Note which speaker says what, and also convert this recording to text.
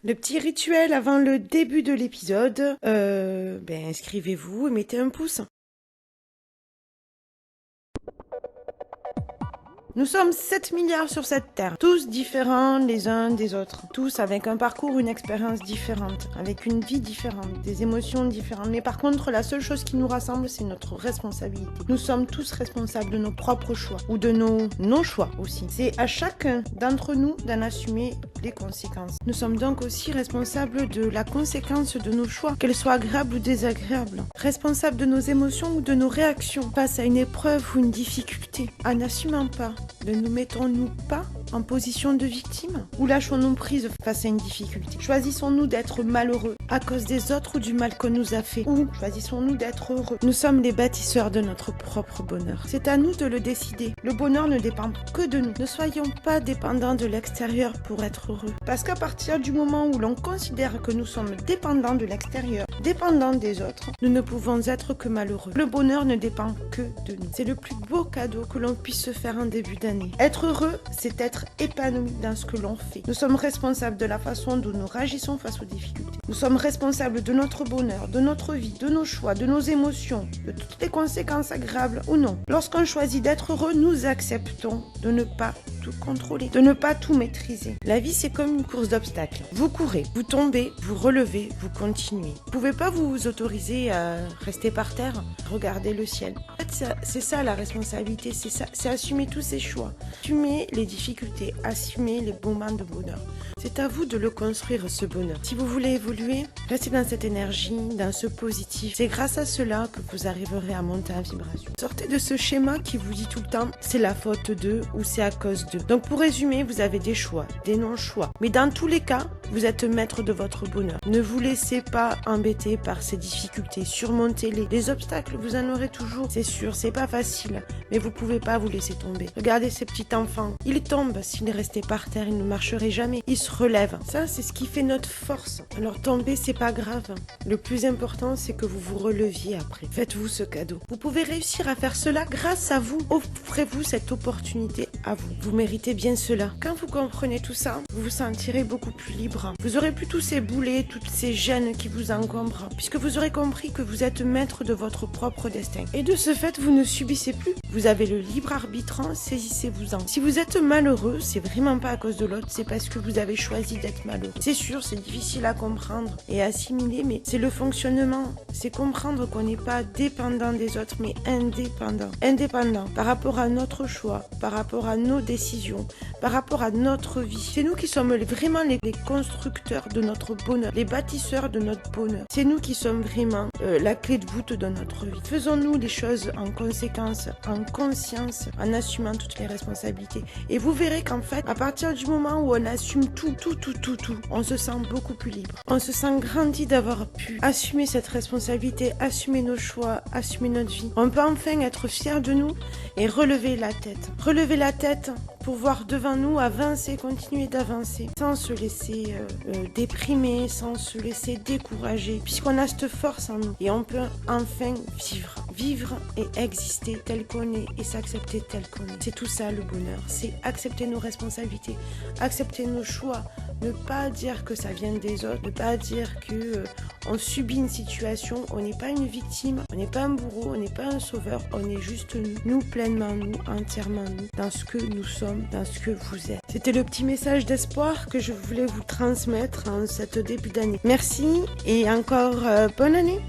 Speaker 1: Le petit rituel avant le début de l'épisode, inscrivez-vous et mettez un pouce. Nous sommes 7 milliards sur cette terre, tous différents les uns des autres, tous avec un parcours, une expérience différente, avec une vie différente, des émotions différentes. Mais par contre, la seule chose qui nous rassemble, c'est notre responsabilité. Nous sommes tous responsables de nos propres choix, ou de nos non-choix aussi. C'est à chacun d'entre nous d'en assumer les conséquences. Nous sommes donc aussi responsables de la conséquence de nos choix, qu'elles soient agréables ou désagréables. Responsables de nos émotions ou de nos réactions face à une épreuve ou une difficulté. En n'assumant pas, ne nous mettons-nous pas en position de victime? Ou lâchons-nous prise face à une difficulté? Choisissons-nous d'être malheureux à cause des autres ou du mal qu'on nous a fait? Ou choisissons-nous d'être heureux? Nous sommes les bâtisseurs de notre propre bonheur. C'est à nous de le décider. Le bonheur ne dépend que de nous. Ne soyons pas dépendants de l'extérieur pour être heureux. Parce qu'à partir du moment où l'on considère que nous sommes dépendants de l'extérieur, dépendants des autres, nous ne pouvons être que malheureux. Le bonheur ne dépend que de nous. C'est le plus beau cadeau que l'on puisse se faire en début d'année. Être heureux, c'est être épanoui dans ce que l'on fait. Nous sommes responsables de la façon dont nous réagissons face aux difficultés. Nous sommes responsables de notre bonheur, de notre vie, de nos choix, de nos émotions, de toutes les conséquences agréables ou non. Lorsqu'on choisit d'être heureux, nous acceptons de ne pas tout contrôler, de ne pas tout maîtriser. La vie, c'est comme une course d'obstacles. Vous courez, vous tombez, vous relevez, vous continuez. Vous pouvez pas vous autoriser à rester par terre, regarder le ciel. En fait, c'est ça la responsabilité, c'est assumer tous ces choix, assumer les difficultés, assumer les moments de bonheur. C'est à vous de le construire, ce bonheur. Si vous voulez évoluer, restez dans cette énergie, dans ce positif. C'est grâce à cela que vous arriverez à monter en vibration. Sortez de ce schéma qui vous dit tout le temps « c'est la faute d'eux » ou « c'est à cause d'eux ». Donc pour résumer, vous avez des choix, des non-choix. Mais dans tous les cas, vous êtes maître de votre bonheur. Ne vous laissez pas embêter par ces difficultés. Surmontez-les. Les obstacles, vous en aurez toujours. C'est sûr, c'est pas facile, mais vous pouvez pas vous laisser tomber. Regardez ces petits enfants. Ils tombent. S'ils restaient par terre, ils ne marcheraient jamais. Ils se relèvent. Ça, c'est ce qui fait notre force. Alors tomber, c'est pas grave. Le plus important, c'est que vous vous releviez après. Faites-vous ce cadeau. Vous pouvez réussir à faire cela grâce à vous. Offrez-vous cette opportunité à vous. Vous méritez bien cela. Quand vous comprenez tout ça, vous vous sentirez beaucoup plus libre. Vous aurez plus tous ces boulets, toutes ces gênes qui vous encombrent, puisque vous aurez compris que vous êtes maître de votre propre destin. Et de ce fait, vous ne subissez plus. Vous avez le libre arbitre, saisissez-vous-en. Si vous êtes malheureux, c'est vraiment pas à cause de l'autre, c'est parce que vous avez choisi d'être malheureux. C'est sûr, c'est difficile à comprendre et à assimiler, mais c'est le fonctionnement. C'est comprendre qu'on n'est pas dépendant des autres, mais indépendant. Indépendant par rapport à notre choix, par rapport à nos décisions, par rapport à notre vie. C'est nous qui sommes vraiment les constructeurs de notre bonheur, les bâtisseurs de notre bonheur. C'est nous qui sommes vraiment la clé de voûte de notre vie. Faisons-nous les choses en conséquence, en conscience, en assumant toutes les responsabilités. Et vous verrez qu'en fait, à partir du moment où on assume tout, on se sent beaucoup plus libre. On se sent grandi d'avoir pu assumer cette responsabilité, assumer nos choix, assumer notre vie. On peut enfin être fiers de nous et relever la tête. Relever la tête pour voir devant nous avancer, continuer d'avancer, sans se laisser déprimer, sans se laisser décourager, puisqu'on a cette force en nous. Et on peut enfin vivre et exister tel qu'on est et s'accepter tel qu'on est. C'est tout ça le bonheur, c'est accepter nos responsabilités, accepter nos choix, ne pas dire que ça vient des autres, ne pas dire que on subit une situation, on n'est pas une victime, on n'est pas un bourreau, on n'est pas un sauveur, on est juste nous pleinement, nous, entièrement nous, dans ce que nous sommes, dans ce que vous êtes. C'était le petit message d'espoir que je voulais vous transmettre en cette début d'année. Merci et encore bonne année.